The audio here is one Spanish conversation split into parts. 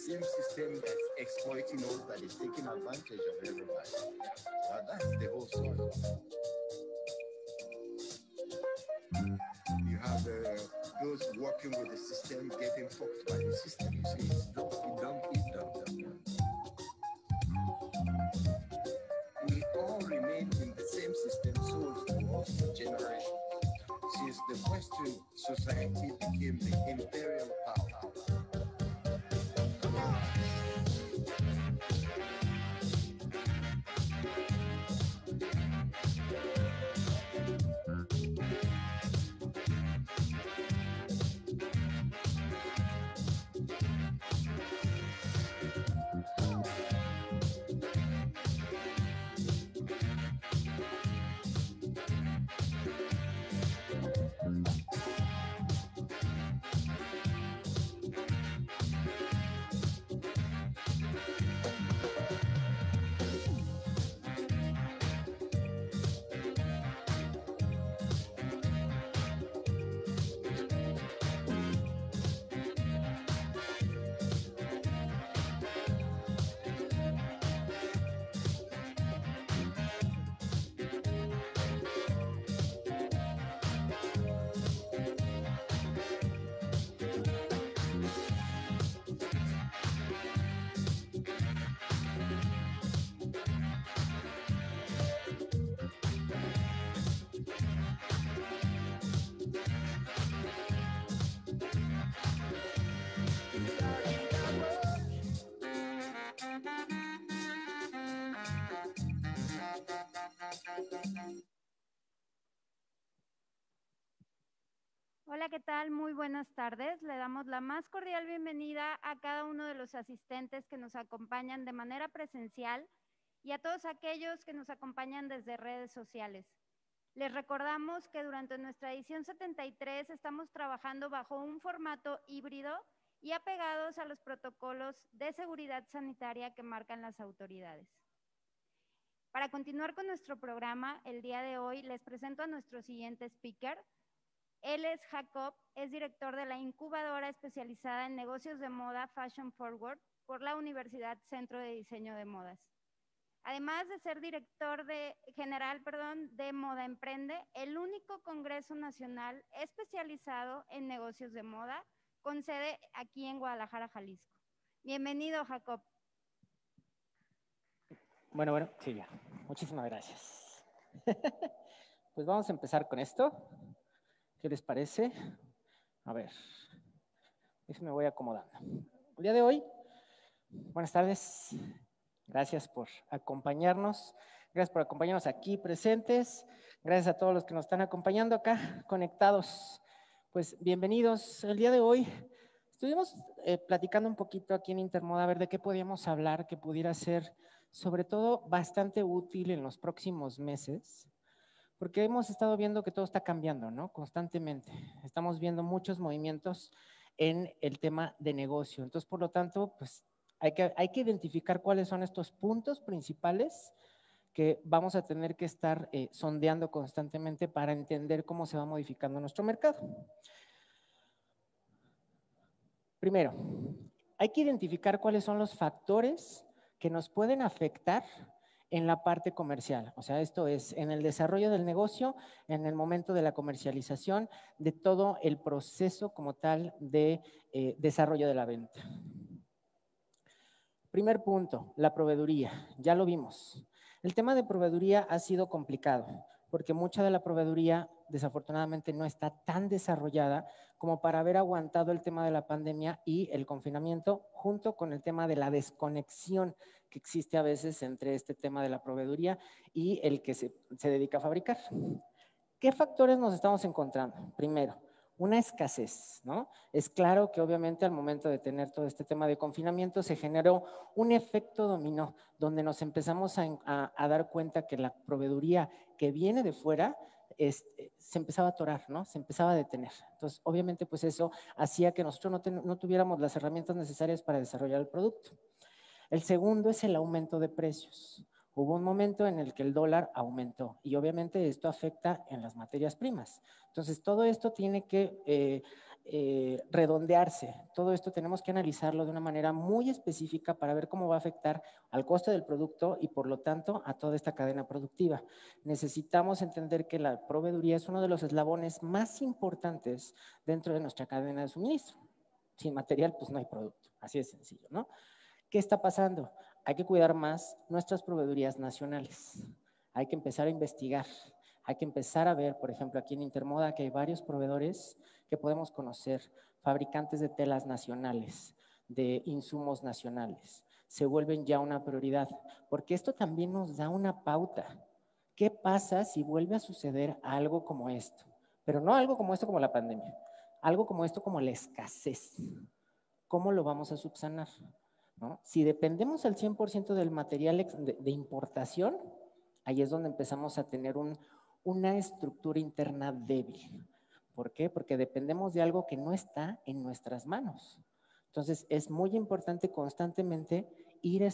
same system that's exploiting us, that is taking advantage of everybody. That's the whole story. You have those working with the system getting fucked by the system. You see, it's dumb. We all remain in the same system sold to us for generations. Since the Western society became the imperial power. Hola, ¿qué tal? Muy buenas tardes. Le damos la más cordial bienvenida a cada uno de los asistentes que nos acompañan de manera presencial y a todos aquellos que nos acompañan desde redes sociales. Les recordamos que durante nuestra edición 73 estamos trabajando bajo un formato híbrido y apegados a los protocolos de seguridad sanitaria que marcan las autoridades. Para continuar con nuestro programa, el día de hoy les presento a nuestro siguiente speaker. Él es Jacob, es director de la incubadora especializada en negocios de moda Fashion Forward por la Universidad Centro de Diseño de Modas. Además de ser director general de Moda Emprende, el único congreso nacional especializado en negocios de moda con sede aquí en Guadalajara, Jalisco. Bienvenido, Jacob. Bueno, sí, ya. Muchísimas gracias. Pues vamos a empezar con esto. ¿Qué les parece? A ver, déjenme voy acomodando. El día de hoy, buenas tardes. Gracias por acompañarnos. Gracias por acompañarnos aquí presentes. Gracias a todos los que nos están acompañando acá, conectados. Pues bienvenidos. El día de hoy estuvimos platicando un poquito aquí en Intermoda a ver de qué podíamos hablar que pudiera ser sobre todo bastante útil en los próximos meses. Porque hemos estado viendo que todo está cambiando, ¿no? Constantemente. Estamos viendo muchos movimientos en el tema de negocio. Entonces, por lo tanto, pues hay que identificar cuáles son estos puntos principales que vamos a tener que estar sondeando constantemente para entender cómo se va modificando nuestro mercado. Primero, hay que identificar cuáles son los factores que nos pueden afectar en la parte comercial, o sea, esto es en el desarrollo del negocio, en el momento de la comercialización, de todo el proceso como tal de desarrollo de la venta. Primer punto, la proveeduría, ya lo vimos. El tema de proveeduría ha sido complicado, porque mucha de la proveeduría desafortunadamente no está tan desarrollada como para haber aguantado el tema de la pandemia y el confinamiento, junto con el tema de la desconexión que existe a veces entre este tema de la proveeduría y el que se dedica a fabricar. ¿Qué factores nos estamos encontrando? Primero, una escasez, ¿no? Es claro que obviamente al momento de tener todo este tema de confinamiento se generó un efecto dominó, donde nos empezamos a dar cuenta que la proveeduría que viene de fuera se empezaba a atorar, ¿no? Se empezaba a detener. Entonces, obviamente, pues eso hacía que nosotros no tuviéramos las herramientas necesarias para desarrollar el producto. El segundo es el aumento de precios. Hubo un momento en el que el dólar aumentó y obviamente esto afecta en las materias primas. Entonces, todo esto tiene que redondearse. Todo esto tenemos que analizarlo de una manera muy específica para ver cómo va a afectar al costo del producto y por lo tanto a toda esta cadena productiva. Necesitamos entender que la proveeduría es uno de los eslabones más importantes dentro de nuestra cadena de suministro. Sin material, pues no hay producto. Así de sencillo, ¿no? ¿Qué está pasando? Hay que cuidar más nuestras proveedurías nacionales. Hay que empezar a investigar. Hay que empezar a ver, por ejemplo, aquí en Intermoda, que hay varios proveedores que podemos conocer, fabricantes de telas nacionales, de insumos nacionales. Se vuelven ya una prioridad, porque esto también nos da una pauta. ¿Qué pasa si vuelve a suceder algo como esto? Pero no algo como esto como la pandemia, algo como esto como la escasez. ¿Cómo lo vamos a subsanar? ¿No? Si dependemos al 100% del material de importación, ahí es donde empezamos a tener una estructura interna débil. ¿Por qué? Porque dependemos de algo que no está en nuestras manos. Entonces, es muy importante constantemente ir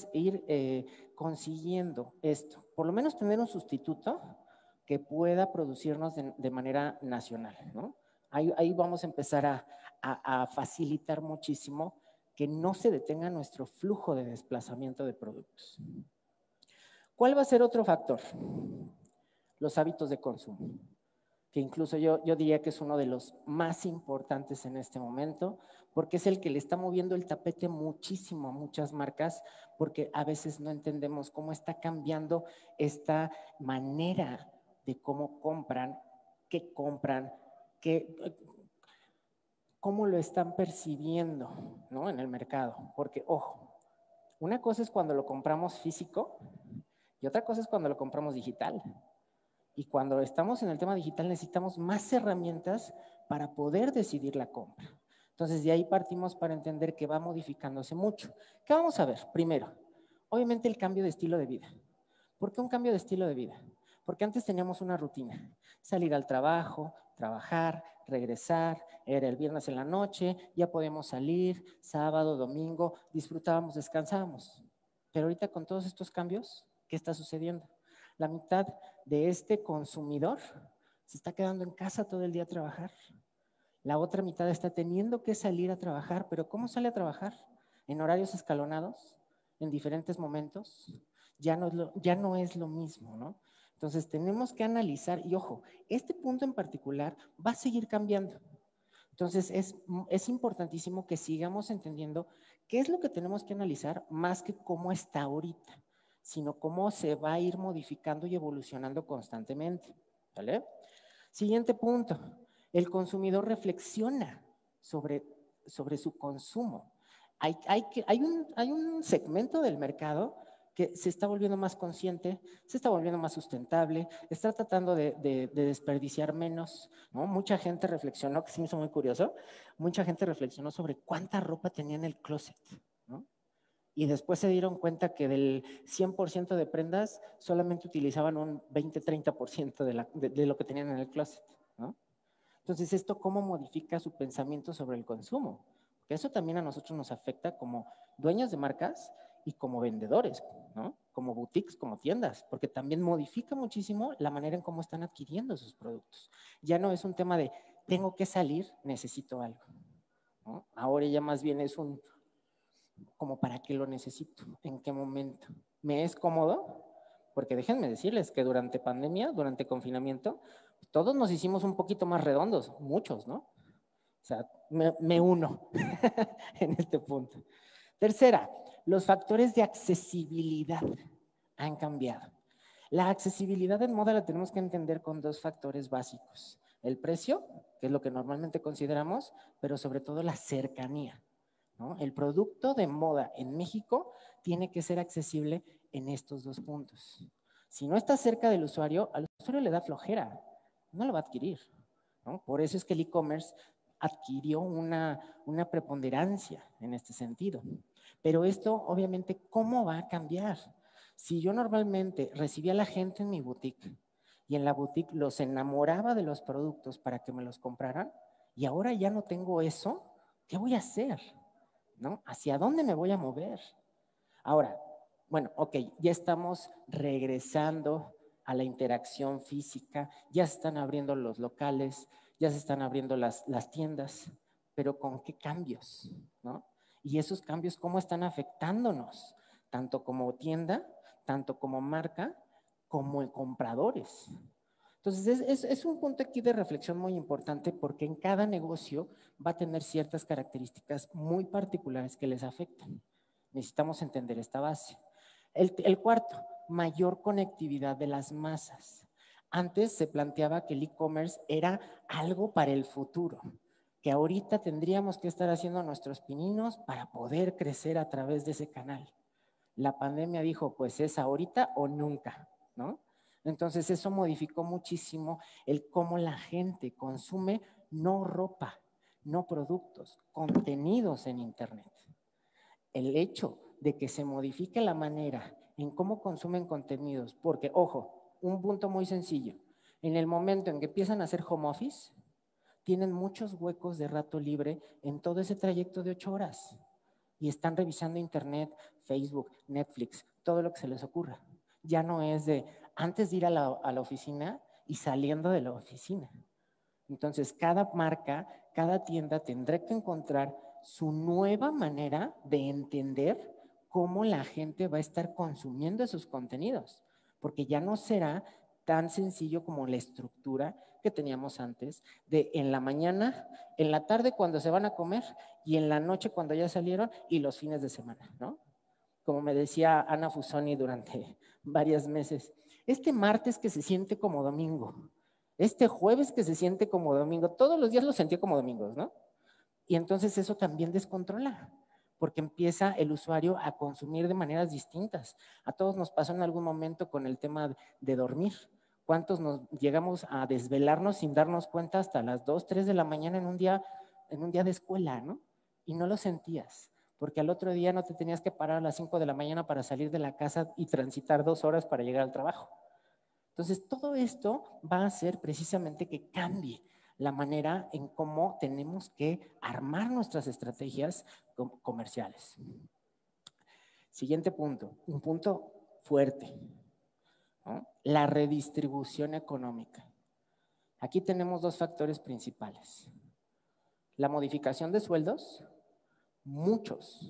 consiguiendo esto. Por lo menos tener un sustituto que pueda producirnos de manera nacional, ¿no? Ahí vamos a empezar a facilitar muchísimo que no se detenga nuestro flujo de desplazamiento de productos. ¿Cuál va a ser otro factor? Los hábitos de consumo, que incluso yo diría que es uno de los más importantes en este momento, porque es el que le está moviendo el tapete muchísimo a muchas marcas, porque a veces no entendemos cómo está cambiando esta manera de cómo compran, cómo lo están percibiendo, ¿no? En el mercado. Porque, ojo, una cosa es cuando lo compramos físico y otra cosa es cuando lo compramos digital. Y cuando estamos en el tema digital necesitamos más herramientas para poder decidir la compra. Entonces, de ahí partimos para entender que va modificándose mucho. ¿Qué vamos a ver? Primero, obviamente el cambio de estilo de vida. ¿Por qué un cambio de estilo de vida? Porque antes teníamos una rutina, salir al trabajo, trabajar, regresar, era el viernes en la noche, ya podíamos salir, sábado, domingo, disfrutábamos, descansábamos. Pero ahorita con todos estos cambios, ¿qué está sucediendo? La mitad de este consumidor se está quedando en casa todo el día a trabajar. La otra mitad está teniendo que salir a trabajar, pero ¿cómo sale a trabajar? En horarios escalonados, en diferentes momentos. Ya no es lo mismo, ¿no? Entonces tenemos que analizar, y ojo, este punto en particular va a seguir cambiando. Entonces es importantísimo que sigamos entendiendo qué es lo que tenemos que analizar más que cómo está ahorita, sino cómo se va a ir modificando y evolucionando constantemente, ¿vale? Siguiente punto, el consumidor reflexiona sobre su consumo. Hay un segmento del mercado que se está volviendo más consciente, se está volviendo más sustentable, está tratando de desperdiciar menos, ¿no? Mucha gente reflexionó, que sí me hizo muy curioso, mucha gente reflexionó sobre cuánta ropa tenía en el closet, ¿no? Y después se dieron cuenta que del 100% de prendas solamente utilizaban un 20-30% de lo que tenían en el closet, ¿no? Entonces, ¿esto cómo modifica su pensamiento sobre el consumo? Porque eso también a nosotros nos afecta como dueños de marcas y como vendedores, ¿no? Como boutiques, como tiendas, porque también modifica muchísimo la manera en cómo están adquiriendo sus productos. Ya no es un tema de tengo que salir, necesito algo, ¿no? Ahora ya más bien es como para qué lo necesito, en qué momento. ¿Me es cómodo? Porque déjenme decirles que durante pandemia, durante confinamiento, todos nos hicimos un poquito más redondos, muchos, ¿no? O sea, me uno en este punto. Tercera, los factores de accesibilidad han cambiado. La accesibilidad en moda la tenemos que entender con dos factores básicos. El precio, que es lo que normalmente consideramos, pero sobre todo la cercanía, ¿no? El producto de moda en México tiene que ser accesible en estos dos puntos. Si no está cerca del usuario, al usuario le da flojera, no lo va a adquirir, ¿no? Por eso es que el e-commerce adquirió una preponderancia en este sentido. Pero esto, obviamente, ¿cómo va a cambiar? Si yo normalmente recibía a la gente en mi boutique y en la boutique los enamoraba de los productos para que me los compraran y ahora ya no tengo eso, ¿qué voy a hacer? ¿No? ¿Hacia dónde me voy a mover? Ahora, Bueno, ok, ya estamos regresando a la interacción física, ya se están abriendo los locales, ya se están abriendo las tiendas, pero ¿con qué cambios? ¿No? Y esos cambios, ¿cómo están afectándonos? Tanto como tienda, tanto como marca, como en compradores. Entonces, es un punto aquí de reflexión muy importante porque en cada negocio va a tener ciertas características muy particulares que les afectan. Necesitamos entender esta base. El cuarto, mayor conectividad de las masas. Antes se planteaba que el e-commerce era algo para el futuro, que ahorita tendríamos que estar haciendo nuestros pininos para poder crecer a través de ese canal. La pandemia dijo, pues es ahorita o nunca, ¿no? Entonces eso modificó muchísimo el cómo la gente consume no ropa, no productos, contenidos en Internet. El hecho de que se modifique la manera en cómo consumen contenidos, porque, ojo, un punto muy sencillo, en el momento en que empiezan a hacer home office, tienen muchos huecos de rato libre en todo ese trayecto de 8 horas y están revisando Internet, Facebook, Netflix, todo lo que se les ocurra. Ya no es de antes de ir a la oficina y saliendo de la oficina. Entonces, cada marca, cada tienda tendrá que encontrar su nueva manera de entender cómo la gente va a estar consumiendo esos contenidos, porque ya no será tan sencillo como la estructura que teníamos antes, de en la mañana, en la tarde cuando se van a comer y en la noche cuando ya salieron y los fines de semana, ¿no? Como me decía Ana Fusoni durante varios meses, este martes que se siente como domingo, este jueves que se siente como domingo, todos los días lo sentía como domingos, ¿no? Y entonces eso también descontrola, porque empieza el usuario a consumir de maneras distintas. A todos nos pasó en algún momento con el tema de dormir. ¿Cuántos nos llegamos a desvelarnos sin darnos cuenta hasta las 2, 3 de la mañana en un día de escuela, ¿no? Y no lo sentías, porque al otro día no te tenías que parar a las 5 de la mañana para salir de la casa y transitar 2 horas para llegar al trabajo. Entonces, todo esto va a hacer precisamente que cambie la manera en cómo tenemos que armar nuestras estrategias comerciales. Siguiente punto, un punto fuerte, ¿no? La redistribución económica. Aquí tenemos dos factores principales. La modificación de sueldos, muchas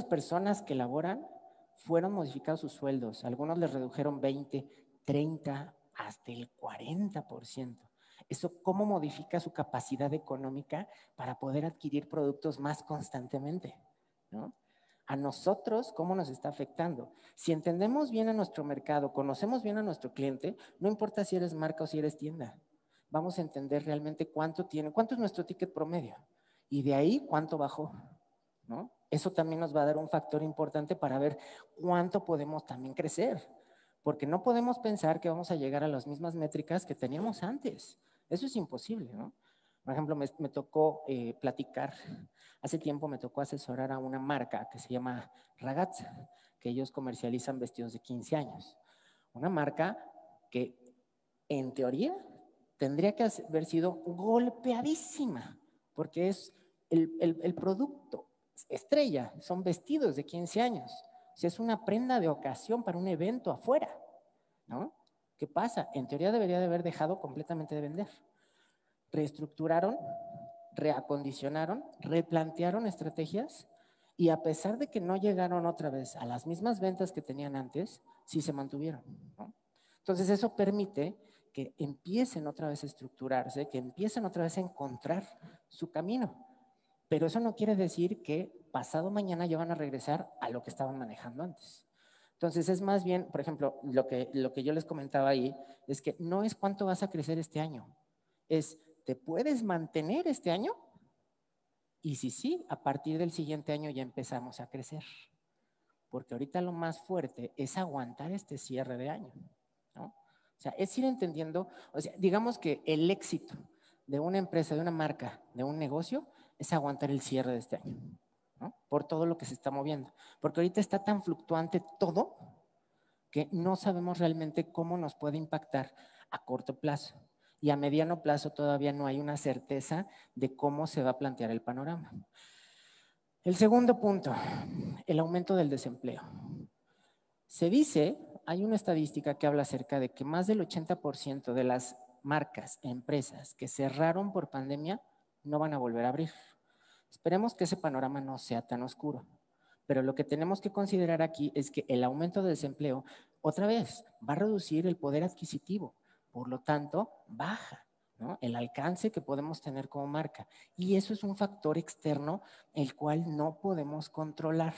personas que laboran fueron modificados sus sueldos. Algunos les redujeron 20, 30, hasta el 40%. ¿Eso cómo modifica su capacidad económica para poder adquirir productos más constantemente? ¿No? A nosotros, ¿cómo nos está afectando? Si entendemos bien a nuestro mercado, conocemos bien a nuestro cliente, no importa si eres marca o si eres tienda, vamos a entender realmente cuánto es nuestro ticket promedio y de ahí cuánto bajó, ¿no? Eso también nos va a dar un factor importante para ver cuánto podemos también crecer, porque no podemos pensar que vamos a llegar a las mismas métricas que teníamos antes. Eso es imposible, ¿no? Por ejemplo, me tocó platicar, hace tiempo me tocó asesorar a una marca que se llama Ragazza, que ellos comercializan vestidos de 15 años. Una marca que en teoría tendría que haber sido golpeadísima, porque es el producto estrella, son vestidos de 15 años. O sea, es una prenda de ocasión para un evento afuera, ¿no? ¿Qué pasa? En teoría debería de haber dejado completamente de vender. Reestructuraron, reacondicionaron, replantearon estrategias y a pesar de que no llegaron otra vez a las mismas ventas que tenían antes, sí se mantuvieron, ¿no? Entonces eso permite que empiecen otra vez a estructurarse, que empiecen otra vez a encontrar su camino. Pero eso no quiere decir que pasado mañana ya van a regresar a lo que estaban manejando antes. Entonces es más bien, por ejemplo, lo que yo les comentaba ahí, es que no es cuánto vas a crecer este año, es ¿te puedes mantener este año? Y si sí, a partir del siguiente año ya empezamos a crecer. Porque ahorita lo más fuerte es aguantar este cierre de año, ¿no? O sea, es ir entendiendo, o sea, digamos que el éxito de una empresa, de una marca, de un negocio, es aguantar el cierre de este año, ¿no? Por todo lo que se está moviendo. Porque ahorita está tan fluctuante todo que no sabemos realmente cómo nos puede impactar a corto plazo. Y a mediano plazo todavía no hay una certeza de cómo se va a plantear el panorama. El segundo punto, el aumento del desempleo. Se dice, hay una estadística que habla acerca de que más del 80% de las marcas, empresas que cerraron por pandemia no van a volver a abrir. Esperemos que ese panorama no sea tan oscuro, pero lo que tenemos que considerar aquí es que el aumento del desempleo, otra vez, va a reducir el poder adquisitivo, por lo tanto, baja, ¿no?, el alcance que podemos tener como marca. Y eso es un factor externo el cual no podemos controlar,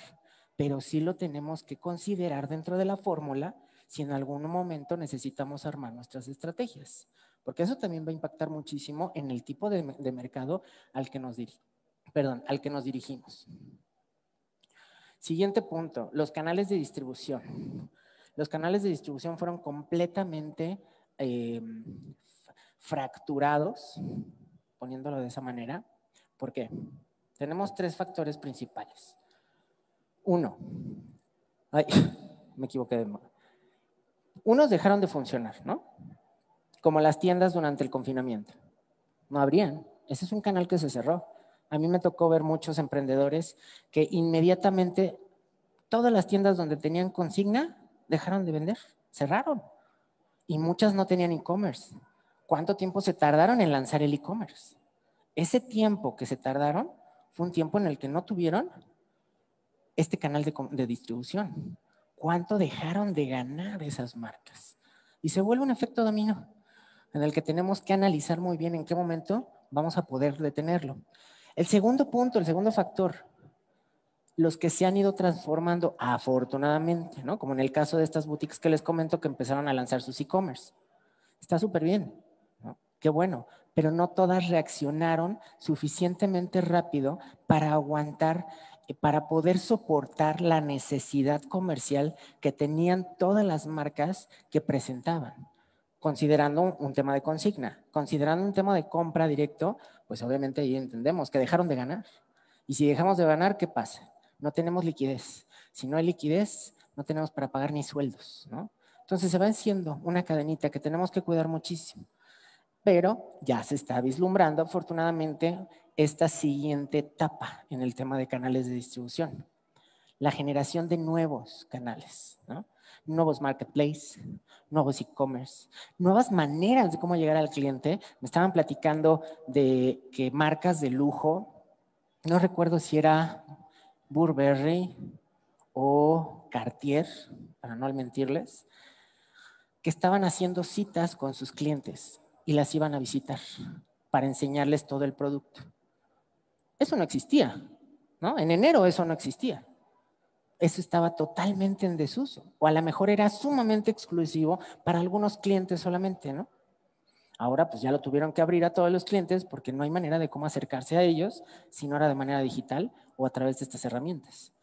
pero sí lo tenemos que considerar dentro de la fórmula si en algún momento necesitamos armar nuestras estrategias, porque eso también va a impactar muchísimo en el tipo de mercado al que nos dirigimos. Siguiente punto, los canales de distribución. Los canales de distribución fueron completamente fracturados, poniéndolo de esa manera. ¿Por qué? Tenemos tres factores principales. Uno, me equivoqué de modo. Unos dejaron de funcionar, ¿no? Como las tiendas durante el confinamiento. No abrían. Ese es un canal que se cerró. A mí me tocó ver muchos emprendedores que inmediatamente todas las tiendas donde tenían consigna dejaron de vender, cerraron. Y muchas no tenían e-commerce. ¿Cuánto tiempo se tardaron en lanzar el e-commerce? Ese tiempo que se tardaron fue un tiempo en el que no tuvieron este canal de distribución. ¿Cuánto dejaron de ganar esas marcas? Y se vuelve un efecto dominó en el que tenemos que analizar muy bien en qué momento vamos a poder detenerlo. El segundo punto, el segundo factor, los que se han ido transformando afortunadamente, ¿no? Como en el caso de estas boutiques que les comento que empezaron a lanzar sus e-commerce. Está súper bien, ¿no? Qué bueno, pero no todas reaccionaron suficientemente rápido para aguantar, para poder soportar la necesidad comercial que tenían todas las marcas que presentaban. Considerando un tema de consigna, considerando un tema de compra directo, pues obviamente ahí entendemos que dejaron de ganar. Y si dejamos de ganar, ¿qué pasa? No tenemos liquidez. Si no hay liquidez, no tenemos para pagar ni sueldos, ¿no? Entonces se va haciendo una cadenita que tenemos que cuidar muchísimo. Pero ya se está vislumbrando, afortunadamente, esta siguiente etapa en el tema de canales de distribución. La generación de nuevos canales, ¿no? Nuevos marketplaces, nuevos e-commerce, nuevas maneras de cómo llegar al cliente. Me estaban platicando de que marcas de lujo, no recuerdo si era Burberry o Cartier, para no mentirles, que estaban haciendo citas con sus clientes y las iban a visitar para enseñarles todo el producto. Eso no existía, ¿no? En enero eso no existía. Eso estaba totalmente en desuso, o a lo mejor era sumamente exclusivo para algunos clientes solamente, ¿no? Ahora pues ya lo tuvieron que abrir a todos los clientes porque no hay manera de cómo acercarse a ellos si no era de manera digital o a través de estas herramientas.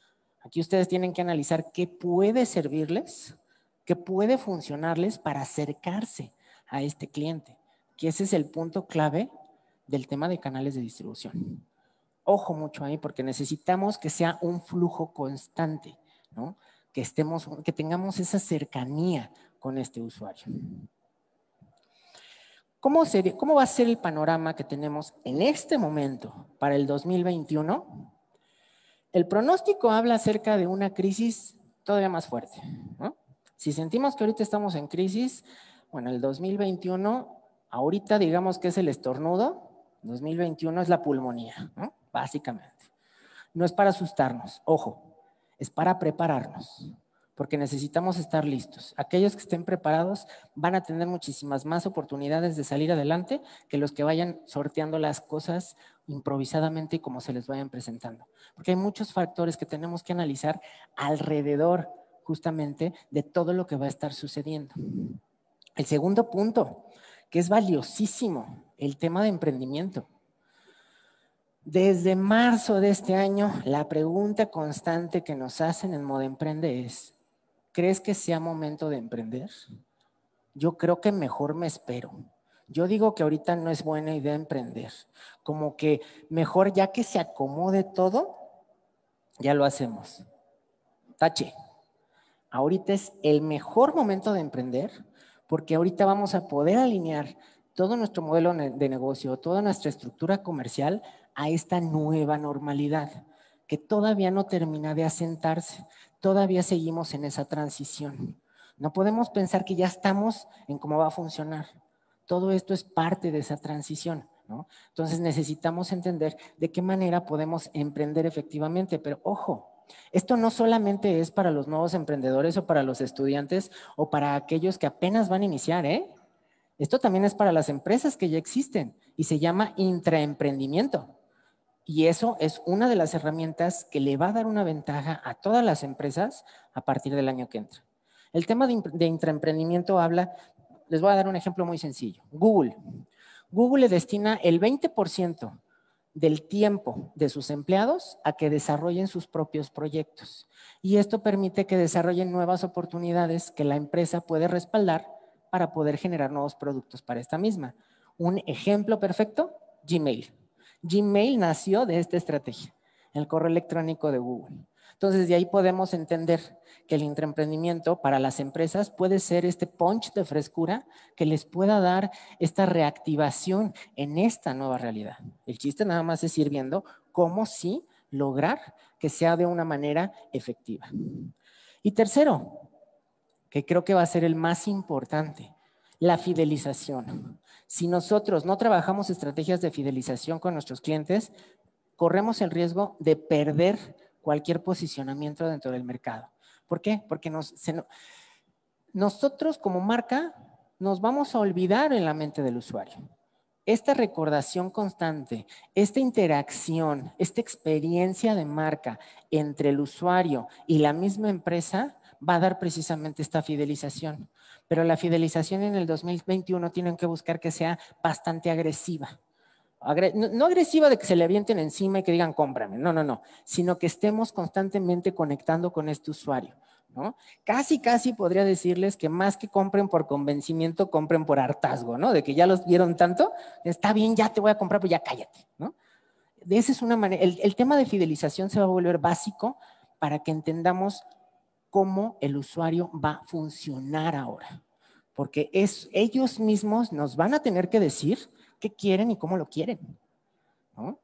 Aquí ustedes tienen que analizar qué puede servirles, qué puede funcionarles para acercarse a este cliente, que ese es el punto clave del tema de canales de distribución. Ojo mucho ahí porque necesitamos que sea un flujo constante, ¿no? Que tengamos esa cercanía con este usuario. ¿Cómo va a ser el panorama que tenemos en este momento para el 2021? El pronóstico habla acerca de una crisis todavía más fuerte, ¿no? Si sentimos que ahorita estamos en crisis, bueno, el 2021, ahorita digamos que es el estornudo, 2021 es la pulmonía, ¿no? Básicamente. No es para asustarnos, ojo, es para prepararnos, porque necesitamos estar listos. Aquellos que estén preparados van a tener muchísimas más oportunidades de salir adelante que los que vayan sorteando las cosas improvisadamente y como se les vayan presentando. Porque hay muchos factores que tenemos que analizar alrededor justamente de todo lo que va a estar sucediendo. El segundo punto, que es valiosísimo, el tema de emprendimiento. Desde marzo de este año, la pregunta constante que nos hacen en Moda Emprende es, ¿crees que sea momento de emprender? Yo creo que mejor me espero. Yo digo que ahorita no es buena idea emprender. Como que mejor ya que se acomode todo, ya lo hacemos. Tache. Ahorita es el mejor momento de emprender porque ahorita vamos a poder alinear todo nuestro modelo de negocio, toda nuestra estructura comercial a esta nueva normalidad, que todavía no termina de asentarse. Todavía seguimos en esa transición. No podemos pensar que ya estamos en cómo va a funcionar. Todo esto es parte de esa transición, ¿no? Entonces necesitamos entender de qué manera podemos emprender efectivamente. Pero ojo, esto no solamente es para los nuevos emprendedores o para los estudiantes o para aquellos que apenas van a iniciar, ¿eh? Esto también es para las empresas que ya existen y se llama intraemprendimiento. Y eso es una de las herramientas que le va a dar una ventaja a todas las empresas a partir del año que entra. El tema de intraemprendimiento habla, les voy a dar un ejemplo muy sencillo. Google. Google le destina el 20% del tiempo de sus empleados a que desarrollen sus propios proyectos. Y esto permite que desarrollen nuevas oportunidades que la empresa puede respaldar para poder generar nuevos productos para esta misma. Un ejemplo perfecto, Gmail. Gmail nació de esta estrategia, el correo electrónico de Google. Entonces, de ahí podemos entender que el intraemprendimiento para las empresas puede ser este punch de frescura que les pueda dar esta reactivación en esta nueva realidad. El chiste nada más es ir viendo cómo sí lograr que sea de una manera efectiva. Y tercero, que creo que va a ser el más importante, la fidelización. Si nosotros no trabajamos estrategias de fidelización con nuestros clientes, corremos el riesgo de perder cualquier posicionamiento dentro del mercado. ¿Por qué? Porque nosotros como marca nos vamos a olvidar en la mente del usuario. Esta recordación constante, esta interacción, esta experiencia de marca entre el usuario y la misma empresa va a dar precisamente esta fidelización. Pero la fidelización en el 2021 tienen que buscar que sea bastante agresiva. No agresiva de que se le avienten encima y que digan cómprame, no, sino que estemos constantemente conectando con este usuario, ¿no? Casi podría decirles que más que compren por convencimiento, compren por hartazgo, ¿no? De que ya los vieron tanto, está bien, ya te voy a comprar, pues ya cállate, ¿no? De esa es una manera, el tema de fidelización se va a volver básico para que entendamos cómo el usuario va a funcionar ahora, porque ellos mismos nos van a tener que decir qué quieren y cómo lo quieren, ¿no?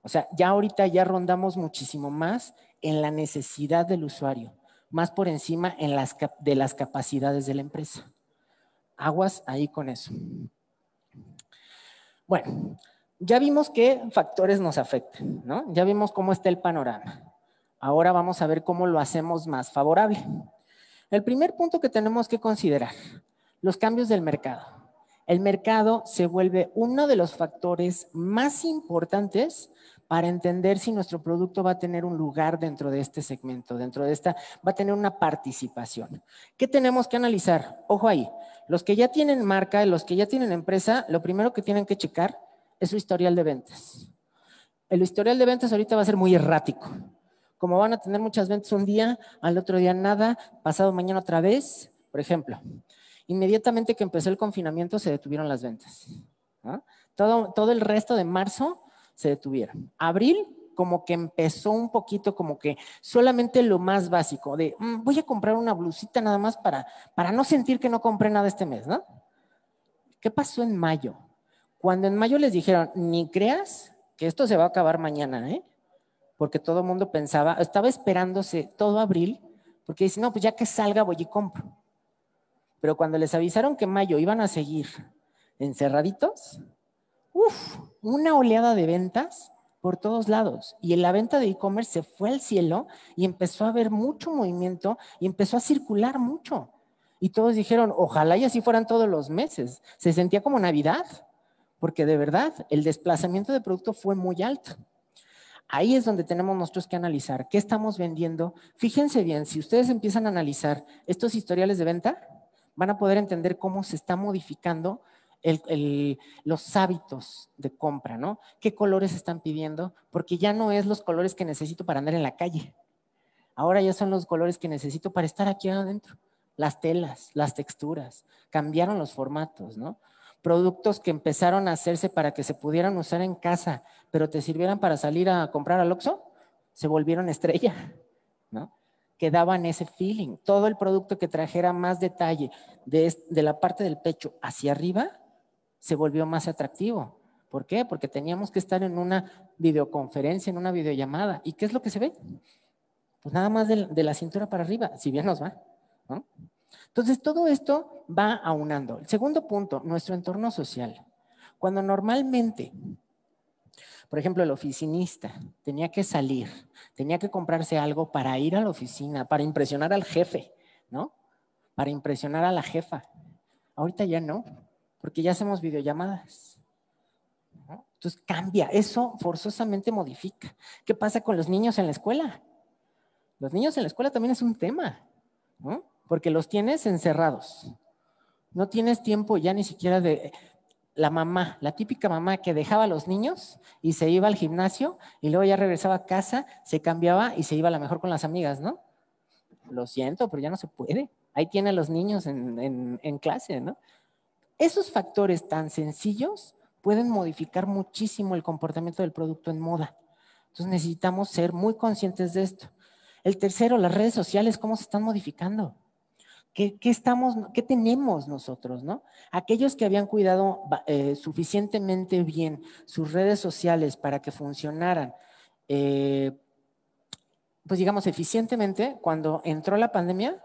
O sea, ya ahorita ya rondamos muchísimo más en la necesidad del usuario, más por encima de las capacidades de la empresa. Aguas ahí con eso. Bueno, ya vimos qué factores nos afectan, ¿no? Ya vimos cómo está el panorama. Ahora vamos a ver cómo lo hacemos más favorable. El primer punto que tenemos que considerar, los cambios del mercado. El mercado se vuelve uno de los factores más importantes para entender si nuestro producto va a tener un lugar dentro de este segmento, va a tener una participación. ¿Qué tenemos que analizar? Ojo ahí, los que ya tienen marca, los que ya tienen empresa, lo primero que tienen que checar es su historial de ventas. El historial de ventas ahorita va a ser muy errático. Como van a tener muchas ventas un día, al otro día nada, pasado mañana otra vez, por ejemplo. Inmediatamente que empezó el confinamiento se detuvieron las ventas, ¿no? Todo el resto de marzo se detuvieron. Abril como que empezó un poquito como que solamente lo más básico de voy a comprar una blusita nada más para no sentir que no compré nada este mes, ¿no? ¿Qué pasó en mayo? Cuando en mayo les dijeron, ni creas que esto se va a acabar mañana, ¿eh? Porque todo el mundo pensaba, estaba esperándose todo abril, porque dicen, no, pues ya que salga voy y compro. Pero cuando les avisaron que en mayo iban a seguir encerraditos, una oleada de ventas por todos lados. Y en la venta de e-commerce se fue al cielo y empezó a haber mucho movimiento y empezó a circular mucho. Y todos dijeron, ojalá y así fueran todos los meses. Se sentía como Navidad, porque de verdad el desplazamiento de producto fue muy alto. Ahí es donde tenemos nosotros que analizar qué estamos vendiendo. Fíjense bien, si ustedes empiezan a analizar estos historiales de venta, van a poder entender cómo se está modificando los hábitos de compra, ¿no? ¿Qué colores están pidiendo? Porque ya no es los colores que necesito para andar en la calle. Ahora ya son los colores que necesito para estar aquí adentro. Las telas, las texturas, cambiaron los formatos, ¿no? Productos que empezaron a hacerse para que se pudieran usar en casa, pero te sirvieran para salir a comprar al Oxxo, se volvieron estrella, ¿no? Que daban ese feeling. Todo el producto que trajera más detalle de la parte del pecho hacia arriba se volvió más atractivo. ¿Por qué? Porque teníamos que estar en una videoconferencia, en una videollamada. ¿Y qué es lo que se ve? Pues nada más de la cintura para arriba, si bien nos va, ¿no? Entonces, todo esto va aunando. El segundo punto, nuestro entorno social. Cuando normalmente, por ejemplo, el oficinista tenía que salir, tenía que comprarse algo para ir a la oficina, para impresionar al jefe, ¿no? Para impresionar a la jefa. Ahorita ya no, porque ya hacemos videollamadas, ¿no? Entonces cambia, eso forzosamente modifica. ¿Qué pasa con los niños en la escuela? Los niños en la escuela también es un tema, ¿no? Porque los tienes encerrados. No tienes tiempo ya ni siquiera de... La mamá, la típica mamá que dejaba a los niños y se iba al gimnasio y luego ya regresaba a casa, se cambiaba y se iba a lo mejor con las amigas, ¿no? Lo siento, pero ya no se puede. Ahí tiene a los niños en clase, ¿no? Esos factores tan sencillos pueden modificar muchísimo el comportamiento del producto en moda. Entonces necesitamos ser muy conscientes de esto. El tercero, las redes sociales, ¿cómo se están modificando? ¿Qué tenemos nosotros, no? Aquellos que habían cuidado suficientemente bien sus redes sociales para que funcionaran, pues digamos, eficientemente, cuando entró la pandemia,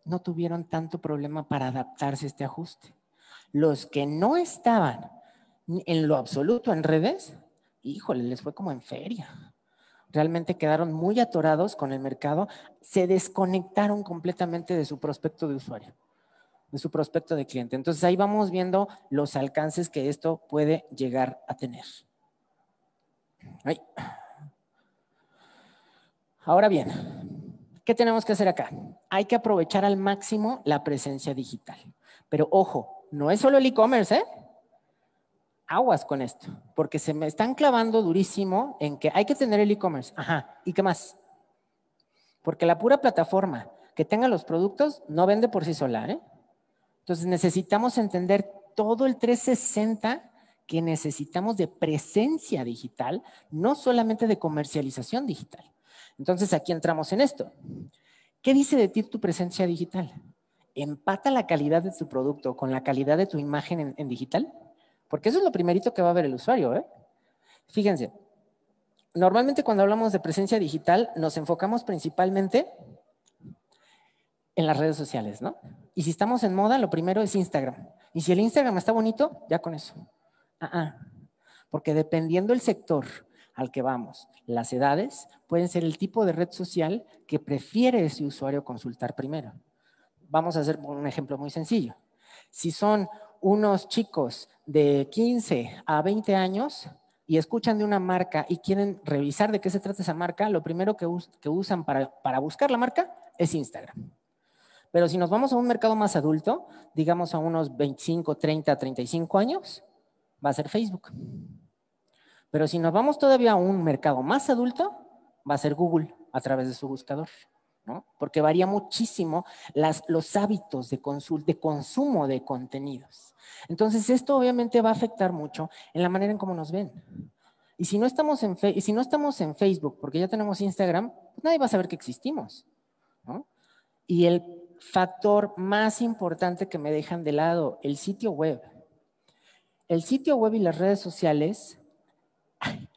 no tuvieron tanto problema para adaptarse a este ajuste. Los que no estaban en lo absoluto en redes, híjole, les fue como en feria. Realmente quedaron muy atorados con el mercado, se desconectaron completamente de su prospecto de usuario, de su prospecto de cliente. Entonces ahí vamos viendo los alcances que esto puede llegar a tener. Ay. Ahora bien, ¿qué tenemos que hacer acá? Hay que aprovechar al máximo la presencia digital. Pero ojo, no es solo el e-commerce, ¿eh? Aguas con esto, porque se me están clavando durísimo en que hay que tener el e-commerce. Ajá, ¿y qué más? Porque la pura plataforma que tenga los productos no vende por sí sola, ¿eh? Entonces necesitamos entender todo el 360 que necesitamos de presencia digital, no solamente de comercialización digital. Entonces aquí entramos en esto. ¿Qué dice de ti tu presencia digital? ¿Empata la calidad de tu producto con la calidad de tu imagen en digital? Porque eso es lo primerito que va a ver el usuario, ¿eh? Fíjense, normalmente cuando hablamos de presencia digital nos enfocamos principalmente en las redes sociales, ¿no? Y si estamos en moda, lo primero es Instagram. Y si el Instagram está bonito, ya con eso. Porque dependiendo del sector al que vamos, las edades pueden ser el tipo de red social que prefiere ese usuario consultar primero. Vamos a hacer un ejemplo muy sencillo. Si son unos chicos de 15 a 20 años y escuchan de una marca y quieren revisar de qué se trata esa marca, lo primero que usan para buscar la marca es Instagram. Pero si nos vamos a un mercado más adulto, digamos a unos 25, 30, 35 años, va a ser Facebook. Pero si nos vamos todavía a un mercado más adulto, va a ser Google a través de su buscador, ¿no? Porque varía muchísimo los hábitos de consumo de contenidos. Entonces, esto obviamente va a afectar mucho en la manera en cómo nos ven. Y si no estamos en Facebook, porque ya tenemos Instagram, pues nadie va a saber que existimos, ¿no? Y el factor más importante que me dejan de lado, el sitio web. El sitio web y las redes sociales,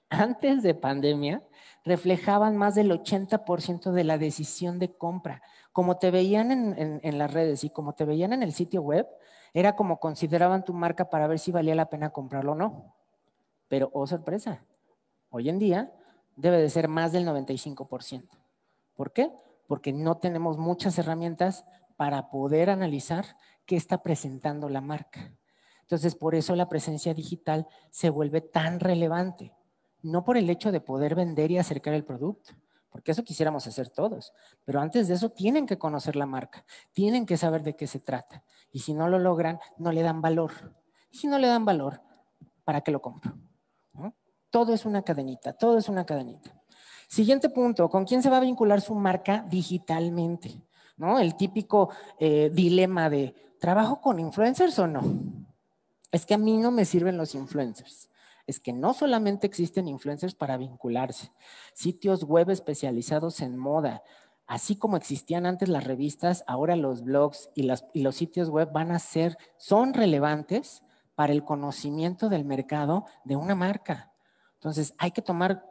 antes de pandemia, reflejaban más del 80% de la decisión de compra. Como te veían en las redes y como te veían en el sitio web, era como consideraban tu marca para ver si valía la pena comprarlo o no. Pero, oh sorpresa, hoy en día debe de ser más del 95%. ¿Por qué? Porque no tenemos muchas herramientas para poder analizar qué está presentando la marca. Entonces, por eso la presencia digital se vuelve tan relevante. No por el hecho de poder vender y acercar el producto, porque eso quisiéramos hacer todos. Pero antes de eso tienen que conocer la marca, tienen que saber de qué se trata. Y si no lo logran, no le dan valor. Y si no le dan valor, ¿para qué lo compro? ¿No? Todo es una cadenita, todo es una cadenita. Siguiente punto, ¿con quién se va a vincular su marca digitalmente? ¿No? El típico dilema de, ¿trabajo con influencers o no? Es que a mí no me sirven los influencers. Es que no solamente existen influencers para vincularse, sitios web especializados en moda, así como existían antes las revistas, ahora los blogs y los sitios web son relevantes para el conocimiento del mercado de una marca. Entonces, hay que tomar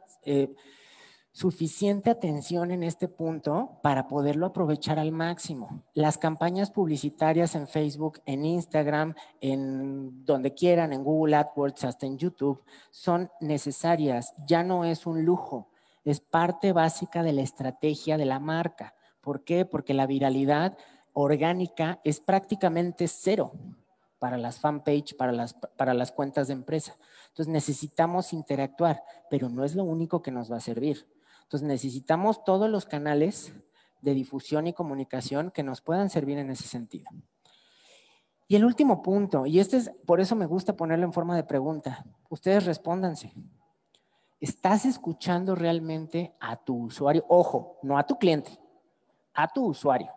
suficiente atención en este punto para poderlo aprovechar al máximo. Las campañas publicitarias en Facebook, en Instagram, en donde quieran, en Google AdWords, hasta en YouTube, son necesarias. Ya no es un lujo, es parte básica de la estrategia de la marca. ¿Por qué? Porque la viralidad orgánica es prácticamente cero para las fanpage, para las cuentas de empresa. Entonces necesitamos interactuar, pero no es lo único que nos va a servir. Entonces necesitamos todos los canales de difusión y comunicación que nos puedan servir en ese sentido. Y el último punto, y por eso me gusta ponerlo en forma de pregunta, ustedes respóndanse. ¿Estás escuchando realmente a tu usuario? Ojo, no a tu cliente, a tu usuario.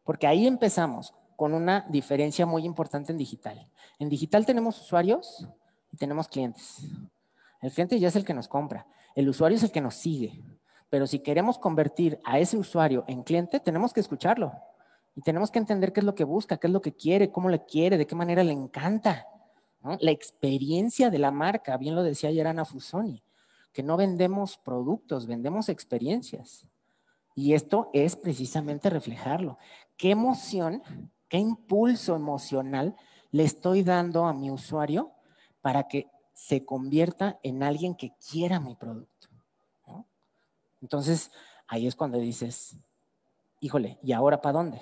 Porque ahí empezamos con una diferencia muy importante en digital. En digital tenemos usuarios y tenemos clientes. El cliente ya es el que nos compra, el usuario es el que nos sigue. Pero si queremos convertir a ese usuario en cliente, tenemos que escucharlo. Y tenemos que entender qué es lo que busca, qué es lo que quiere, cómo le quiere, de qué manera le encanta, ¿no? La experiencia de la marca, bien lo decía ayer Ana Fusoni, que no vendemos productos, vendemos experiencias. Y esto es precisamente reflejarlo. ¿Qué emoción, qué impulso emocional le estoy dando a mi usuario para que se convierta en alguien que quiera mi producto? ¿No? Entonces, ahí es cuando dices, híjole, ¿y ahora para dónde?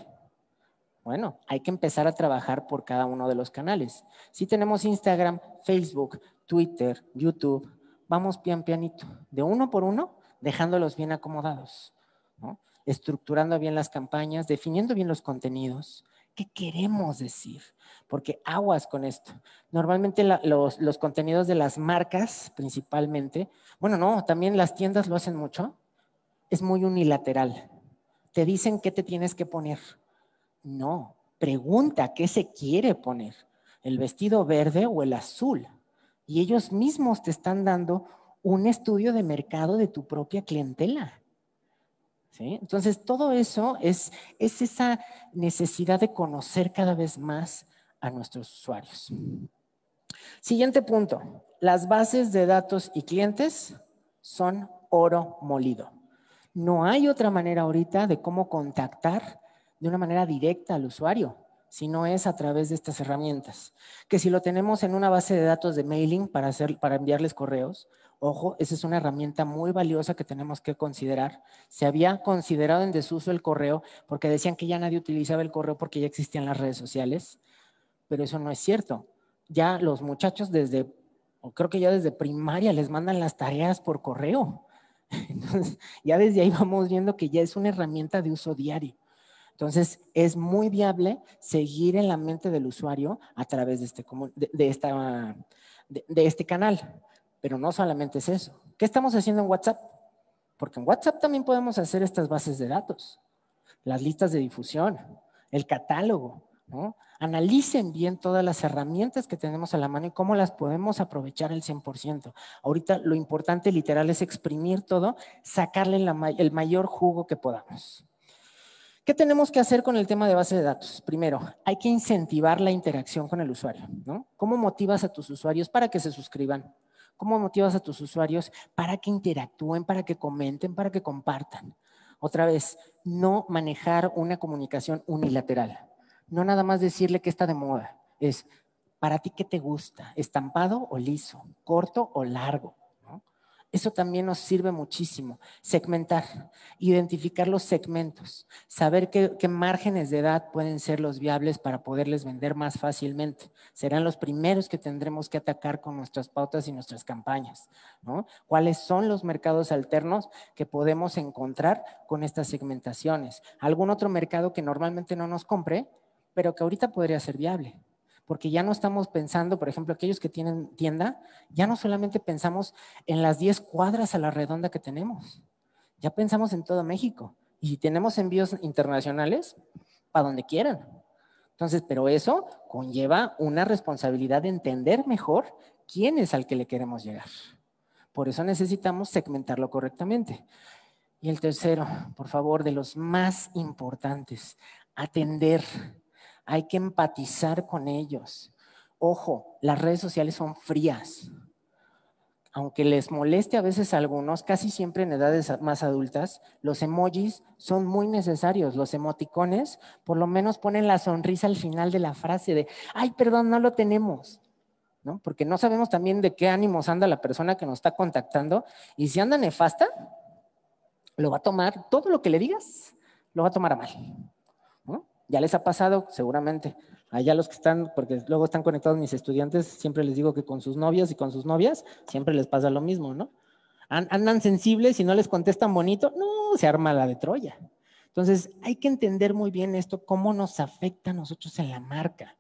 Bueno, hay que empezar a trabajar por cada uno de los canales. Si tenemos Instagram, Facebook, Twitter, YouTube, vamos pianito, de uno por uno, dejándolos bien acomodados, ¿no? Estructurando bien las campañas, definiendo bien los contenidos. ¿Qué queremos decir? Porque aguas con esto. Normalmente los contenidos de las marcas, principalmente, bueno, no, también las tiendas lo hacen mucho, es muy unilateral. Te dicen qué te tienes que poner. No, pregunta qué se quiere poner, el vestido verde o el azul. Y ellos mismos te están dando un estudio de mercado de tu propia clientela. ¿Sí? Entonces, todo eso es esa necesidad de conocer cada vez más a nuestros usuarios. Siguiente punto, las bases de datos y clientes son oro molido. No hay otra manera ahorita de cómo contactar de una manera directa al usuario, si no es a través de estas herramientas. Que si lo tenemos en una base de datos de mailing para enviarles correos, ojo, esa es una herramienta muy valiosa que tenemos que considerar. Se había considerado en desuso el correo porque decían que ya nadie utilizaba el correo porque ya existían las redes sociales, pero eso no es cierto. Ya los muchachos creo que ya desde primaria les mandan las tareas por correo. Entonces, ya desde ahí vamos viendo que ya es una herramienta de uso diario. Entonces, es muy viable seguir en la mente del usuario a través de este canal. Pero no solamente es eso. ¿Qué estamos haciendo en WhatsApp? Porque en WhatsApp también podemos hacer estas bases de datos, las listas de difusión, el catálogo, ¿no? Analicen bien todas las herramientas que tenemos a la mano y cómo las podemos aprovechar al 100%. Ahorita lo importante literal es exprimir todo, sacarle el mayor jugo que podamos. ¿Qué tenemos que hacer con el tema de base de datos? Primero, hay que incentivar la interacción con el usuario, ¿no? ¿Cómo motivas a tus usuarios para que se suscriban? ¿Cómo motivas a tus usuarios para que interactúen, para que comenten, para que compartan? Otra vez, no manejar una comunicación unilateral. No nada más decirle que está de moda. Es, ¿para ti qué te gusta? ¿Estampado o liso? ¿Corto o largo? ¿No? Eso también nos sirve muchísimo. Segmentar, identificar los segmentos, saber qué márgenes de edad pueden ser los viables para poderles vender más fácilmente. Serán los primeros que tendremos que atacar con nuestras pautas y nuestras campañas, ¿no? ¿Cuáles son los mercados alternos que podemos encontrar con estas segmentaciones? ¿Algún otro mercado que normalmente no nos compre, pero que ahorita podría ser viable? Porque ya no estamos pensando, por ejemplo, aquellos que tienen tienda, ya no solamente pensamos en las 10 cuadras a la redonda que tenemos, ya pensamos en todo México. Y si tenemos envíos internacionales, para donde quieran. Entonces, pero eso conlleva una responsabilidad de entender mejor quién es al que le queremos llegar. Por eso necesitamos segmentarlo correctamente. Y el tercero, por favor, de los más importantes, atender. Hay que empatizar con ellos. Ojo, las redes sociales son frías. Aunque les moleste a veces a algunos, casi siempre en edades más adultas, los emojis son muy necesarios. Los emoticones por lo menos ponen la sonrisa al final de la frase de, ay, perdón, no lo tenemos, ¿no? Porque no sabemos también de qué ánimos anda la persona que nos está contactando, y si anda nefasta, lo va a tomar, todo lo que le digas, lo va a tomar a mal, ¿no? Ya les ha pasado seguramente. Allá los que están, porque luego están conectados mis estudiantes, siempre les digo que con sus novios y con sus novias siempre les pasa lo mismo, ¿no? Andan sensibles y no les contestan bonito, no, se arma la de Troya. Entonces, hay que entender muy bien esto, cómo nos afecta a nosotros en la marca,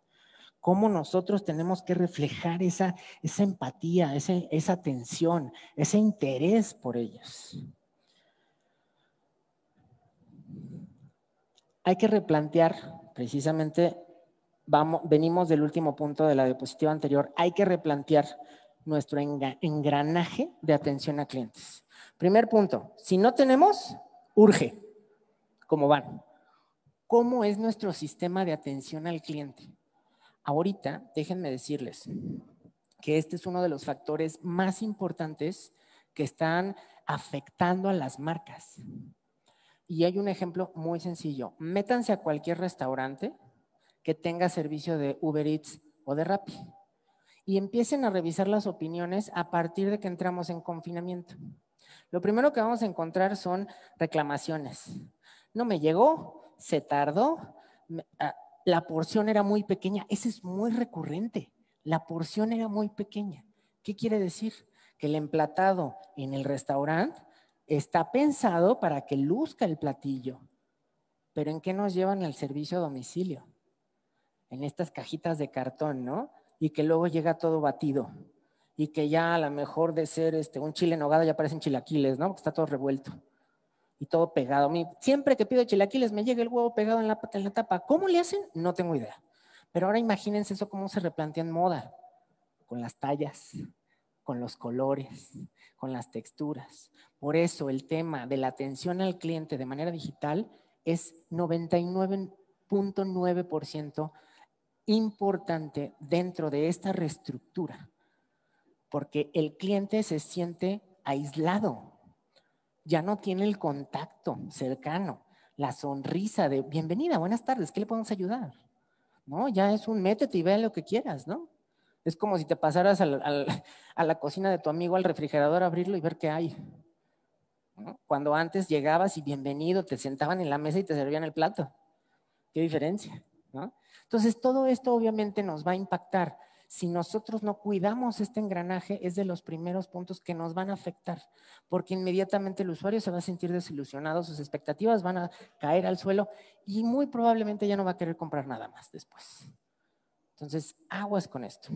cómo nosotros tenemos que reflejar esa empatía, esa atención, ese interés por ellos. Hay que replantear, precisamente, venimos del último punto de la diapositiva anterior, hay que replantear nuestro engranaje de atención a clientes. Primer punto, si no tenemos, urge. ¿Cómo van? ¿Cómo es nuestro sistema de atención al cliente? Ahorita, déjenme decirles que este es uno de los factores más importantes que están afectando a las marcas. Y hay un ejemplo muy sencillo. Métanse a cualquier restaurante que tenga servicio de Uber Eats o de Rappi y empiecen a revisar las opiniones a partir de que entramos en confinamiento. Lo primero que vamos a encontrar son reclamaciones. No me llegó, se tardó, la porción era muy pequeña. Ese es muy recurrente. La porción era muy pequeña. ¿Qué quiere decir? Que el emplatado en el restaurante está pensado para que luzca el platillo. ¿Pero en qué nos llevan el servicio a domicilio? En estas cajitas de cartón, ¿no? Y que luego llega todo batido. Y que ya a lo mejor de ser un chile en nogada ya parecen chilaquiles, ¿no? Porque está todo revuelto. Y todo pegado. Siempre que pido chilaquiles me llega el huevo pegado en la tapa. ¿Cómo le hacen? No tengo idea. Pero ahora imagínense eso cómo se replantea en moda. Con las tallas, con los colores, con las texturas. Por eso el tema de la atención al cliente de manera digital es 99.9% importante dentro de esta reestructura, porque el cliente se siente aislado, ya no tiene el contacto cercano, la sonrisa de bienvenida, buenas tardes, ¿qué le podemos ayudar? ¿No? Ya es un métete y ve lo que quieras, ¿no? Es como si te pasaras a la cocina de tu amigo, al refrigerador, a abrirlo y ver qué hay, ¿no? Cuando antes llegabas y bienvenido, te sentaban en la mesa y te servían el plato. ¿Qué diferencia? ¿No? Entonces, todo esto obviamente nos va a impactar. Si nosotros no cuidamos este engranaje, es de los primeros puntos que nos van a afectar, porque inmediatamente el usuario se va a sentir desilusionado, sus expectativas van a caer al suelo y muy probablemente ya no va a querer comprar nada más después. Entonces, aguas con esto.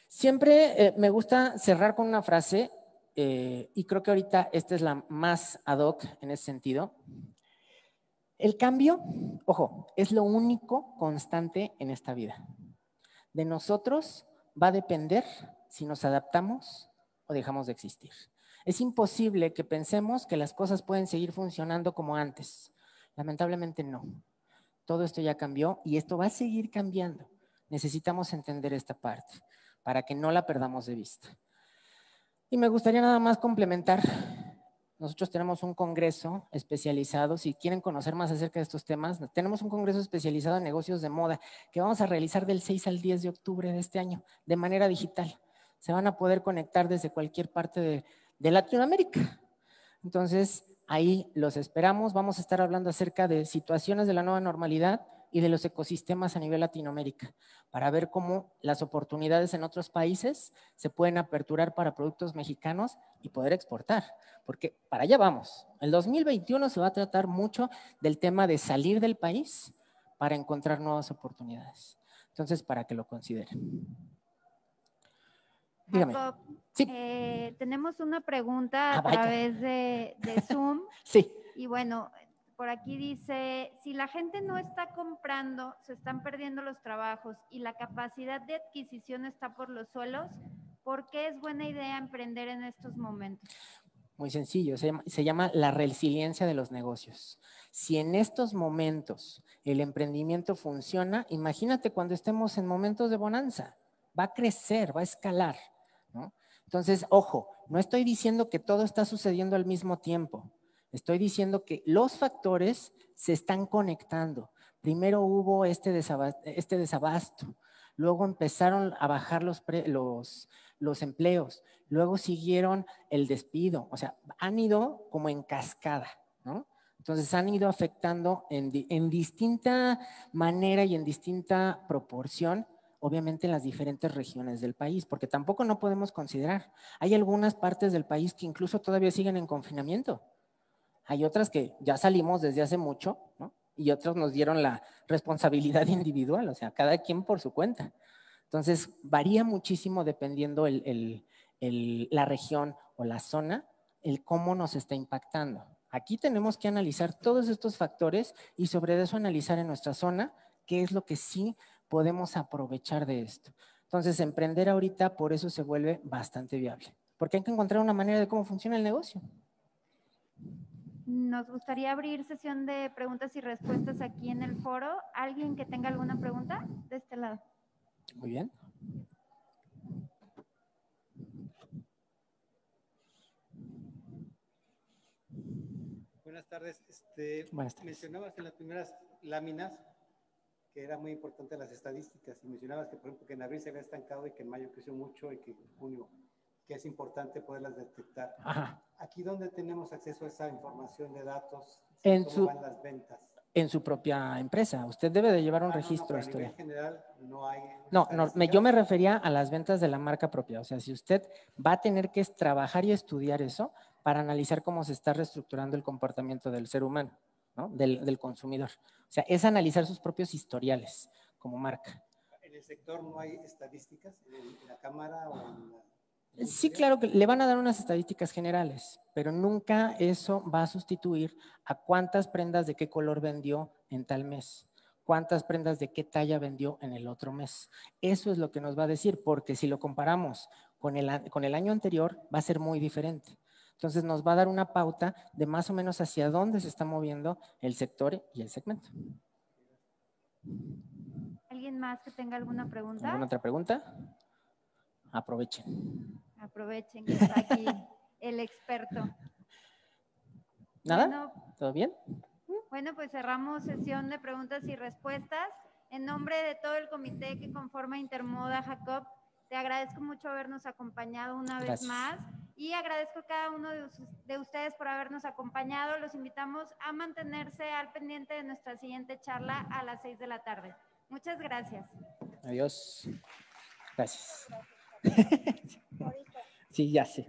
Siempre me gusta cerrar con una frase, y creo que ahorita esta es la más ad hoc en ese sentido. El cambio, ojo, es lo único constante en esta vida. De nosotros va a depender si nos adaptamos o dejamos de existir. Es imposible que pensemos que las cosas pueden seguir funcionando como antes. Lamentablemente no. Todo esto ya cambió y esto va a seguir cambiando. Necesitamos entender esta parte para que no la perdamos de vista. Y me gustaría nada más complementar. Nosotros tenemos un congreso especializado, si quieren conocer más acerca de estos temas, tenemos un congreso especializado en negocios de moda que vamos a realizar del 6 al 10 de octubre de este año, de manera digital. Se van a poder conectar desde cualquier parte de Latinoamérica. Entonces, ahí los esperamos. Vamos a estar hablando acerca de situaciones de la nueva normalidad y de los ecosistemas a nivel Latinoamérica, para ver cómo las oportunidades en otros países se pueden aperturar para productos mexicanos y poder exportar, porque para allá vamos. El 2021 se va a tratar mucho del tema de salir del país para encontrar nuevas oportunidades. Entonces, para que lo consideren. Dígame. Jacob, sí. Tenemos una pregunta a través de Zoom. Sí. Y bueno, por aquí dice, si la gente no está comprando, se están perdiendo los trabajos y la capacidad de adquisición está por los suelos, ¿por qué es buena idea emprender en estos momentos? Muy sencillo, se llama la resiliencia de los negocios. Si en estos momentos el emprendimiento funciona, imagínate cuando estemos en momentos de bonanza. Va a crecer, va a escalar, ¿no? Entonces, ojo, no estoy diciendo que todo está sucediendo al mismo tiempo. Estoy diciendo que los factores se están conectando. Primero hubo este desabasto, luego empezaron a bajar los empleos, luego siguieron el despido, o sea, han ido como en cascada, ¿no? Entonces han ido afectando en distinta manera y en distinta proporción, obviamente en las diferentes regiones del país, porque tampoco no podemos considerar. Hay algunas partes del país que incluso todavía siguen en confinamiento. Hay otras que ya salimos desde hace mucho, ¿no? Y otros nos dieron la responsabilidad individual, o sea, cada quien por su cuenta. Entonces, varía muchísimo dependiendo la región o la zona, el cómo nos está impactando. Aquí tenemos que analizar todos estos factores y sobre eso analizar en nuestra zona qué es lo que sí podemos aprovechar de esto. Entonces, emprender ahorita por eso se vuelve bastante viable, porque hay que encontrar una manera de cómo funciona el negocio. Nos gustaría abrir sesión de preguntas y respuestas aquí en el foro. ¿Alguien que tenga alguna pregunta de este lado? Muy bien. Buenas tardes. Buenas tardes. Mencionabas en las primeras láminas que era muy importante las estadísticas y mencionabas que, por ejemplo, que en abril se había estancado y que en mayo creció mucho y que en junio, que es importante poderlas detectar. Ajá. ¿Aquí dónde tenemos acceso a esa información de datos? ¿Cómo van las ventas? En su propia empresa. Usted debe de llevar un registro historial. A nivel general no hay... No, yo me refería a las ventas de la marca propia. O sea, si usted va a tener que trabajar y estudiar eso para analizar cómo se está reestructurando el comportamiento del ser humano, ¿no? Del consumidor. O sea, es analizar sus propios historiales como marca. ¿En el sector no hay estadísticas en la cámara o en la... Sí, claro que le van a dar unas estadísticas generales, pero nunca eso va a sustituir a cuántas prendas de qué color vendió en tal mes, cuántas prendas de qué talla vendió en el otro mes. Eso es lo que nos va a decir, porque si lo comparamos con el año anterior, va a ser muy diferente. Entonces nos va a dar una pauta de más o menos hacia dónde se está moviendo el sector y el segmento. ¿Alguien más que tenga alguna pregunta? ¿Alguna otra pregunta? Aprovechen. Aprovechen que está aquí el experto. ¿Nada? Bueno, ¿Todo bien? Bueno, pues cerramos sesión de preguntas y respuestas. En nombre de todo el comité que conforma Intermoda, Jacob, te agradezco mucho habernos acompañado una vez más y agradezco a cada uno de ustedes por habernos acompañado. Los invitamos a mantenerse al pendiente de nuestra siguiente charla a las 6 de la tarde. Muchas gracias. Adiós. Gracias. Sí, ya sé.